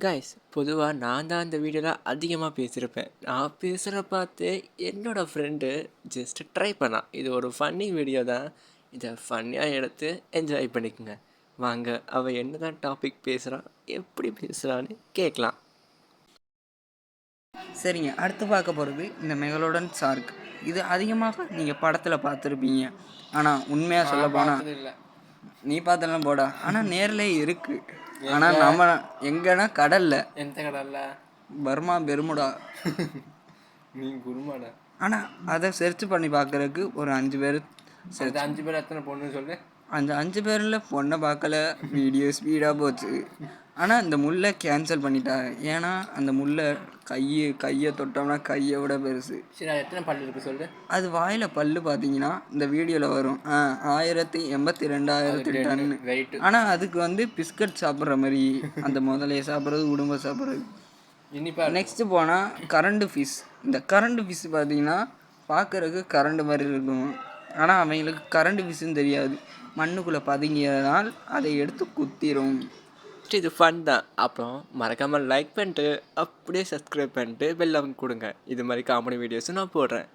Guys, பொதுவாக நான் தான் அந்த வீடியோவில் அதிகமாக பேசியிருப்பேன். நான் பேசுகிற பார்த்து என்னோடய ஃப்ரெண்டு ஜஸ்ட் ட்ரை பண்ணான். இது ஒரு ஃபன்னி வீடியோ தான். இதை ஃபன்னியாக எடுத்து என்ஜாய் பண்ணிக்கோங்க. வாங்க, அவள் என்ன தான் டாபிக் பேசுகிறான், எப்படி பேசுகிறான்னு கேட்கலாம். சரிங்க, அடுத்து பார்க்க போகிறது இந்த மெகலோடன் ஷார்க். இது அதிகமாக நீங்கள் படத்தில் பார்த்துருப்பீங்க. ஆனால் உண்மையாக சொல்ல போனால் நீ பார்த்தலாம் போடா. ஆனால் நேரில் இருக்குது. ஆனால் நம்ம எங்கன்னா கடலில். எந்த கடலில்? Burma, Bermuda. நீ குருமாடா. ஆனால் அதை சர்ச் பண்ணி பார்க்குறதுக்கு ஒரு 5 பேர். 5 பேர் எத்தனை பொண்ணு சொல்லு? அந்த 5 பேரில் பொண்ணை பார்க்கல, வீடியோ ஸ்பீடாக போச்சு. ஆனால் இந்த முள்ளை கேன்சல் பண்ணிட்டாங்க. ஏன்னா அந்த முள்ளை கையை தொட்டோம்னா கையை விட பெருசு. சரி, அது எத்தனை பல்லு இருக்குது சொல்லு? அது வாயில் பல்லு பார்த்தீங்கன்னா இந்த வீடியோவில் வரும் 1082,000 டன்னு. ஆனால் அதுக்கு பிஸ்கட் சாப்பிட்ற மாதிரி அந்த முதலையை சாப்பிட்றது, உடம்பை சாப்பிட்றது. நெக்ஸ்ட்டு போனால் கரண்டு ஃபிஷ். இந்த கரண்டு ஃபிஷ் பார்த்தீங்கன்னா பார்க்குறதுக்கு கரண்டு மாதிரி இருக்கும். ஆனால் அவங்களுக்கு கரண்டு ஃபிஷ்ஷுன்னு தெரியாது. மண்ணுக்குள்ளே பதுங்கியதால் அதை எடுத்து குத்திரும். இது ஃபன் தான். அப்புறம் மறக்காமல் லைக் பண்ணிட்டு அப்படியே சப்ஸ்கிரைப் பண்ணிட்டு பெல் கொடுங்க. இது மாதிரி காமெடி வீடியோஸும் நான் போடுறேன்.